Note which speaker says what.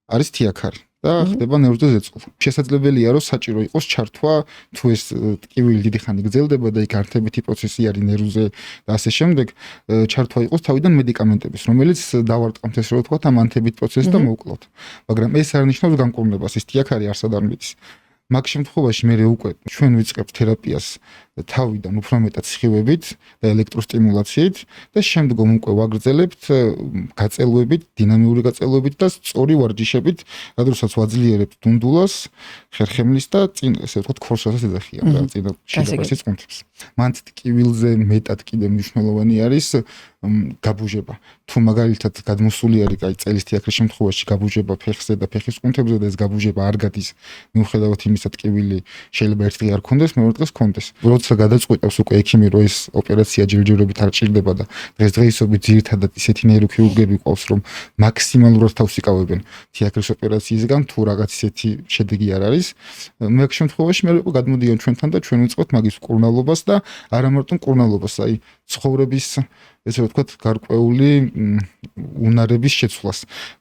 Speaker 1: არის თიაქარი და ხდება ნევრზე ზეწოლა. შესაძლებელია რომ საჭირო იყოს ჩართვა, თუ ეს ტკივილი დიდი ხანი გრძელდება და იქ არდებითი პროცესი არის ნერვზე და ასე შემდეგ, ჩართვა იყოს თავიდან მედიკამენტების, რომელიც დავარტყამთ ეს რო ვთქვათ ამ ანთებით პროცესს და მოვკლოთ. მაგრამ ეს არ ნიშნავს განკურნებას, ის თიაქარი არსად არ მიდის. მაგ შემთხვევაში მე უკვე ჩვენ ვიწყებთ თერაპიას თავიდან უფრო მეტად სხივებით და ელექტროსტიმულაციით და შემდგომ უკვე ვაგრძელებთ გაწელვებით, დინამიური გაწელვებით და სწორი ვარჯიშებით, რადგანაც ვაძლიერებთ დუნდულას, ხერხემლის და წინ ესე ვთქვათ ქორსასაც ეძახიან და წინ შეგაბარს წუნთებს. მან ტკივილზე მეტად კიდე მნიშვნელოვანი არის გაბუჟება. თუ მაგალითად გადმოსული არის აი წელის თიაქრის შემთხვევაში გაბუჟება ფეხზე და ფეხის კუნთებზე და ეს გაბუჟება არ გადის მიუხედავად იმისა ტკივილი შეიძლება ერთ დღე არ ქონდეს, მეორე დღეს ქონდეს. როცა გადაწყვეტავს უკვე ექიმი რომ ეს ოპერაცია ჯერჯერობით არ ჭირდება და დღესდღეობით ძირითადად ისეთი ნეიროქირურგები ყავს რომ მაქსიმალურად თავს იკავებენ თიაქრის ოპერაციისგან თუ რაღაც ისეთი შედეგი არ არის, მაგ შემთხვევაში მე უკვე გადმოდიან ჩვენთან და ჩვენ ვიწყებთ მაგის მკურნალობას და არა მარტო მკურნალობას, აი ცხოვრების ესე ვთქვათ გარკვეული უნარების შეცვლას.